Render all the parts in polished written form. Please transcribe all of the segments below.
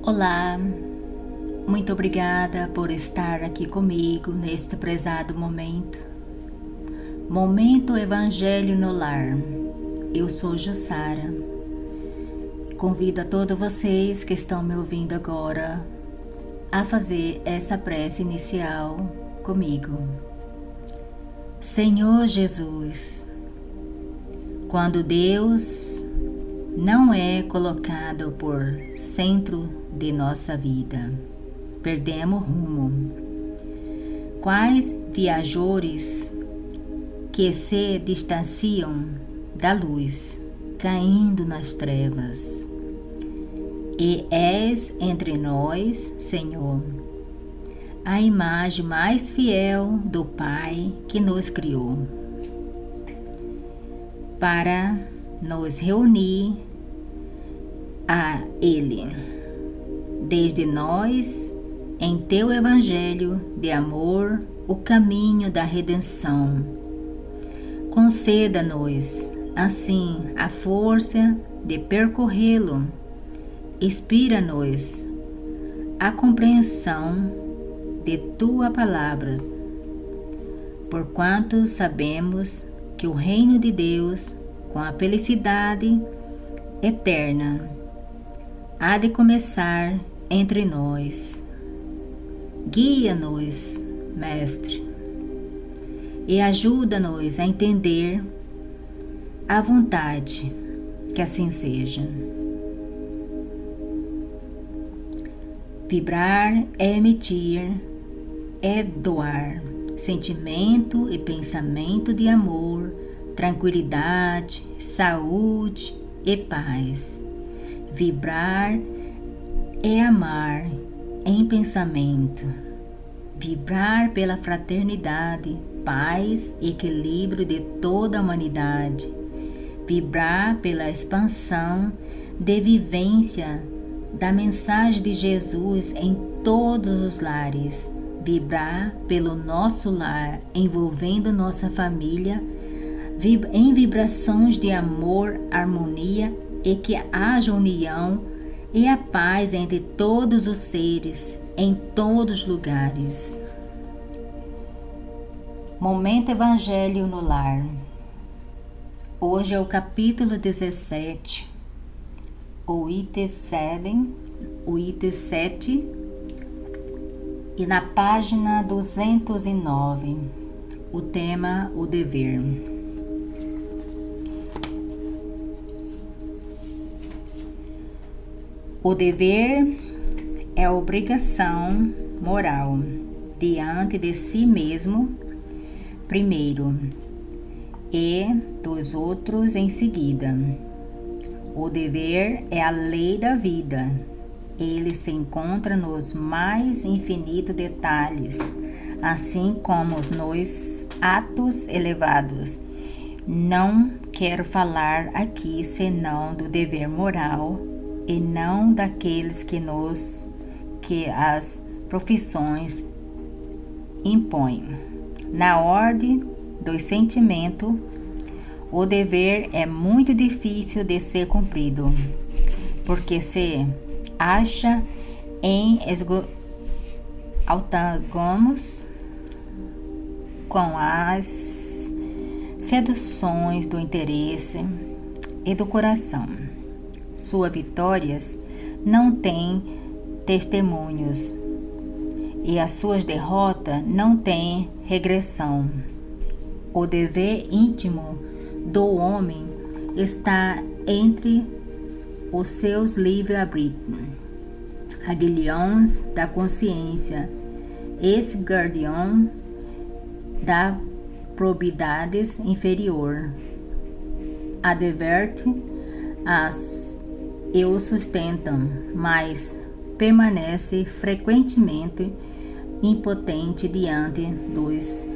Olá, muito obrigada por estar aqui comigo neste prezado momento. Momento Evangelho no Lar. Eu sou Jussara. Convido a todos vocês que estão me ouvindo agora a fazer essa prece inicial comigo. Senhor Jesus, quando Deus não é colocado por centro de nossa vida, perdemos rumo. Quais viajores que se distanciam da luz, caindo nas trevas. E és entre nós, Senhor, a imagem mais fiel do Pai que nos criou, para nos reunir a Ele, desde nós, em Teu Evangelho de amor, o caminho da redenção. Conceda-nos, assim, a força de percorrê-lo. Inspira-nos a compreensão de Tua palavra, porquanto sabemos que o reino de Deus, com a felicidade eterna, há de começar entre nós. Guia-nos, Mestre, e ajuda-nos a entender a vontade, que assim seja. Vibrar é emitir, é doar sentimento e pensamento de amor, tranquilidade, saúde e paz. Vibrar é amar em pensamento. Vibrar pela fraternidade, paz e equilíbrio de toda a humanidade. Vibrar pela expansão de vivência da mensagem de Jesus em todos os lares. Vibrar pelo nosso lar, envolvendo nossa família, em vibrações de amor, harmonia e que haja união e a paz entre todos os seres, em todos os lugares. Momento Evangelho no Lar. Hoje é o capítulo 17, o item 7, e na página 209, o tema, o dever. O dever é a obrigação moral diante de si mesmo, primeiro, e dos outros em seguida. O dever é a lei da vida. Ele se encontra nos mais infinitos detalhes, assim como nos atos elevados. Não quero falar aqui senão do dever moral e não daqueles que as profissões impõem. Na ordem do sentimento, o dever é muito difícil de ser cumprido, porque se acha em antagônicos com as seduções do interesse e do coração. Suas vitórias não têm testemunhos e as suas derrotas não têm regressão. O dever íntimo do homem está entre os seus livre-arbítrio, aguilhões da consciência, esse guardião da probidade inferior, adverte as e o sustentam, mas permanece frequentemente impotente diante dos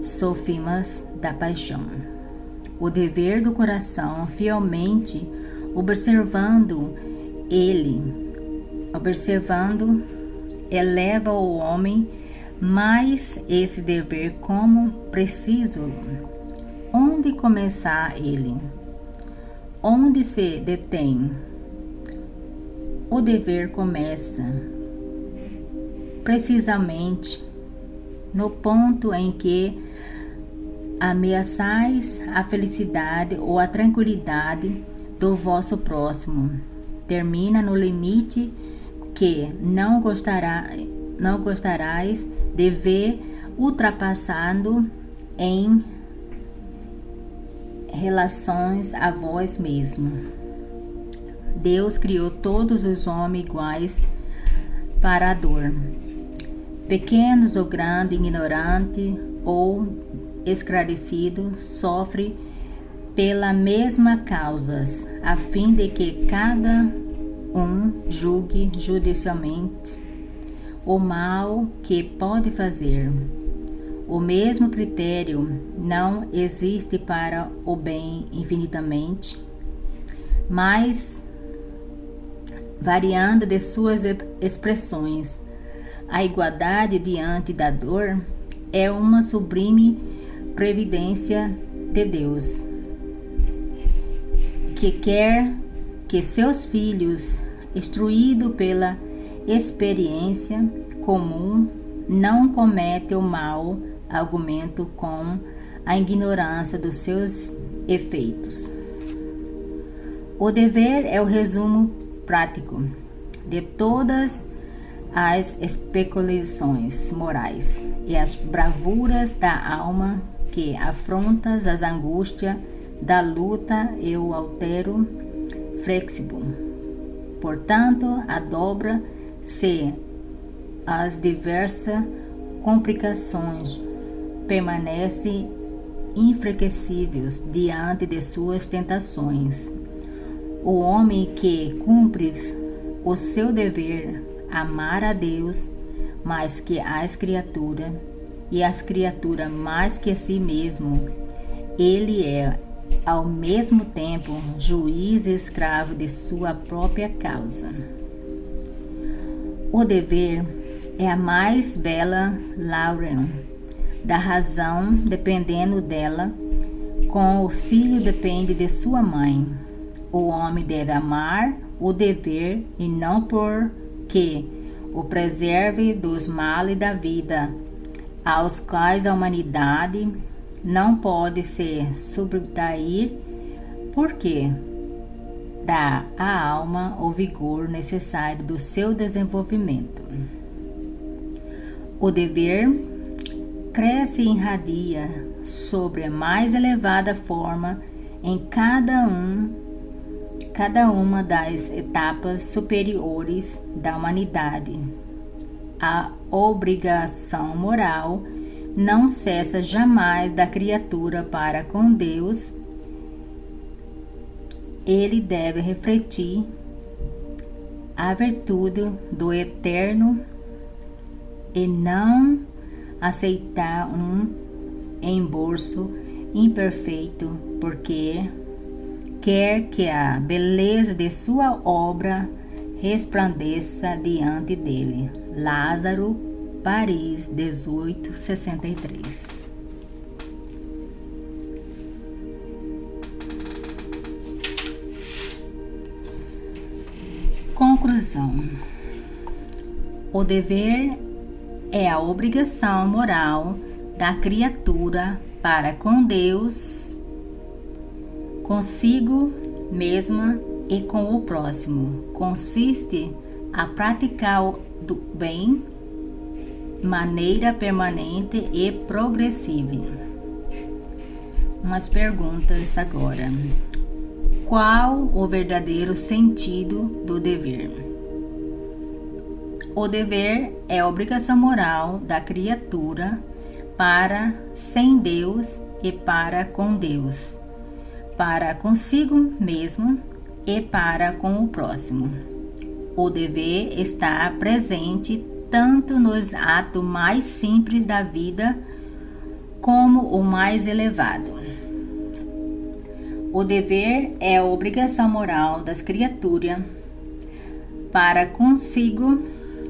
sofismas da paixão. O dever do coração, fielmente observando, eleva o homem, mas esse dever como preciso. Onde começar ele? Onde se detém? O dever começa precisamente no ponto em que ameaçais a felicidade ou a tranquilidade do vosso próximo. Termina no limite que não gostarás de ver ultrapassando em relações a vós mesmo. Deus criou todos os homens iguais para a dor. Pequenos ou grande, ignorante ou esclarecido, sofre pela mesma causas, a fim de que cada um julgue judicialmente o mal que pode fazer. O mesmo critério não existe para o bem infinitamente, mas variando de suas expressões. A igualdade diante da dor é uma sublime previdência de Deus, que quer que seus filhos, instruídos pela experiência comum, não cometam o mau argumento com a ignorância dos seus efeitos. O dever é o resumo prático de todas as especulações morais e as bravuras da alma que afronta as angústias da luta e o altero flexível. Portanto, a dobra-se as diversas complicações, permanece inflexíveis diante de suas tentações. O homem que cumpre o seu dever, amar a Deus mais que as criaturas, e as criaturas mais que a si mesmo, ele é, ao mesmo tempo, juiz e escravo de sua própria causa. O dever é a mais bela laureum da razão, dependendo dela, com o filho depende de sua mãe. O homem deve amar o dever e não porque o preserve dos males da vida, aos quais a humanidade não pode se subtrair, porque dá à alma o vigor necessário do seu desenvolvimento. O dever cresce e irradia sobre a mais elevada forma em cada uma das etapas superiores da humanidade. A obrigação moral não cessa jamais da criatura para com Deus. Ele deve refletir a virtude do eterno e não aceitar um embolso imperfeito, porque quer que a beleza de sua obra resplandeça diante dele. Lázaro, Paris, 1863. Conclusão. O dever é a obrigação moral da criatura para com Deus, consigo mesma e com o próximo. Consiste a praticar do bem maneira permanente e progressiva. Umas perguntas agora. Qual o verdadeiro sentido do dever? O dever é a obrigação moral da criatura para sem Deus e para com Deus, para consigo mesmo e para com o próximo. O dever está presente tanto nos atos mais simples da vida como o mais elevado. O dever é a obrigação moral das criaturas para consigo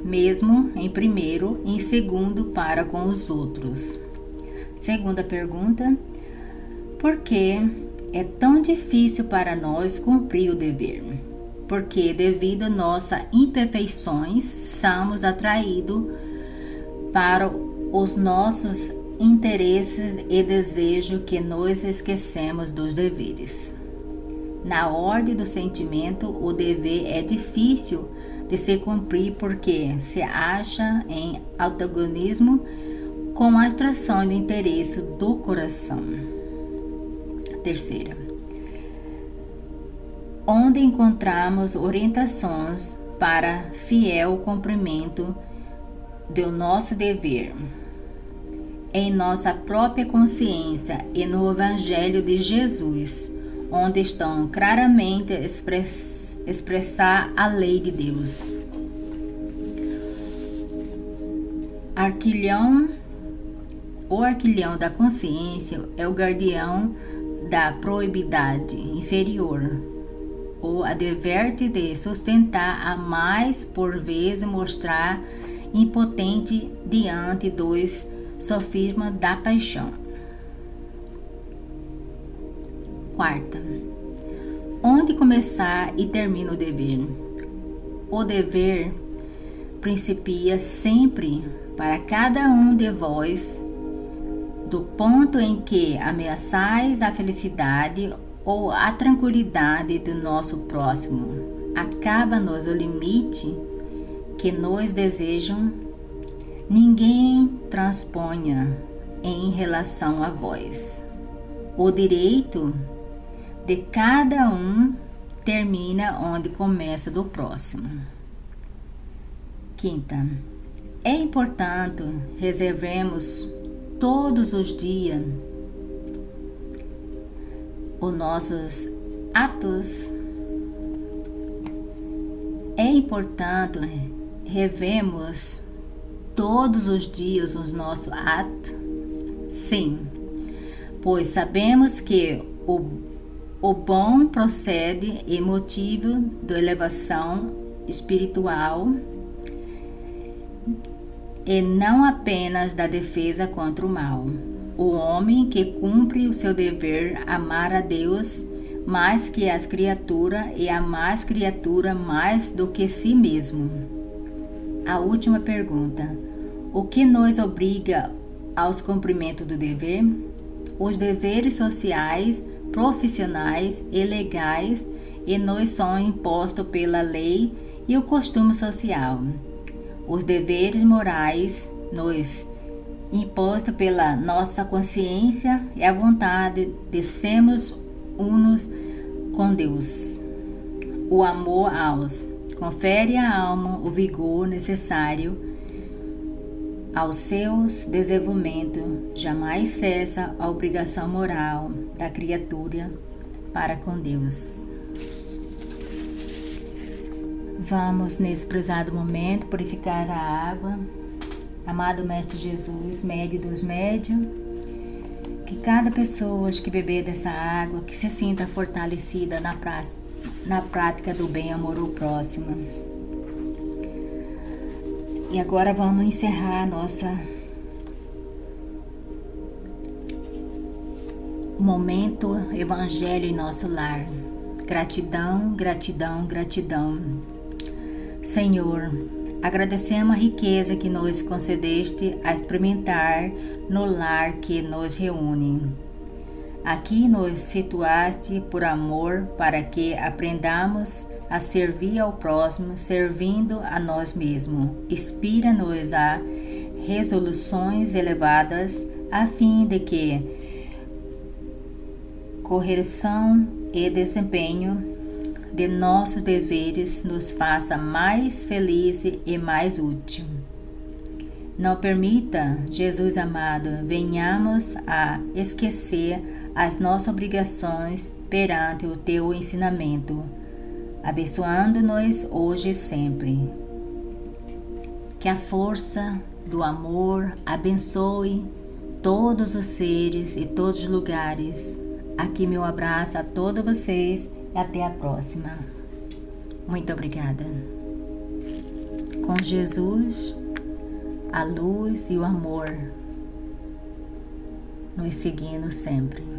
mesmo em primeiro e em segundo para com os outros. Segunda pergunta: por que é tão difícil para nós cumprir o dever? porque devido a nossas imperfeições, somos atraídos para os nossos interesses e desejos que nós esquecemos dos deveres. Na ordem do sentimento, o dever é difícil de se cumprir porque se acha em antagonismo com a atração do interesse do coração. Terceira, onde encontramos orientações para fiel cumprimento do nosso dever, em nossa própria consciência e no Evangelho de Jesus, onde estão claramente expressar a lei de Deus. O arquilhão da consciência é o guardião da probidade inferior, ou adverte de sustentar a mais, por vezes mostrar impotente diante dos sofismas da paixão. Quarta, onde começar e termina o dever? O dever principia sempre para cada um de vós do ponto em que ameaçais a felicidade ou a tranquilidade do nosso próximo. Acaba-nos o limite que nos desejam, ninguém transponha em relação a vós. O direito de cada um termina onde começa do próximo. Quinta, é importante reservemos todos os dias os nossos atos. É importante revemos todos os dias os nossos atos? Sim, pois sabemos que o bom procede e motivo da elevação espiritual e não apenas da defesa contra o mal. O homem que cumpre o seu dever amar a Deus mais que as criaturas e amar as criaturas mais do que si mesmo. A última pergunta: o que nos obriga aos cumprimentos do dever? Os deveres sociais, profissionais e legais e nos são impostos pela lei e o costume social. Os deveres morais nos impostos pela nossa consciência e a vontade de sermos unos com Deus. O amor aos confere à alma o vigor necessário ao seu desenvolvimento. Jamais cessa a obrigação moral da criatura para com Deus. Vamos, nesse prezado momento, purificar a água. Amado Mestre Jesus, médio dos médios, que cada pessoa que beber dessa água, que se sinta fortalecida na prática do bem, amor ao próximo. E agora vamos encerrar nossa momento Evangelho em nosso lar. Gratidão, gratidão, gratidão. Senhor, agradecemos a riqueza que nos concedeste a experimentar no lar que nos reúne. Aqui nos situaste por amor para que aprendamos a servir ao próximo, servindo a nós mesmos. Inspira-nos a resoluções elevadas, a fim de que correção e desempenho de nossos deveres nos faça mais felizes e mais útil. Não permita, Jesus amado, venhamos a esquecer as nossas obrigações perante o teu ensinamento, abençoando-nos hoje e sempre. Que a força do amor abençoe todos os seres e todos os lugares. Aqui meu abraço a todos vocês e até a próxima. Muito obrigada. Com Jesus, a luz e o amor nos seguindo sempre.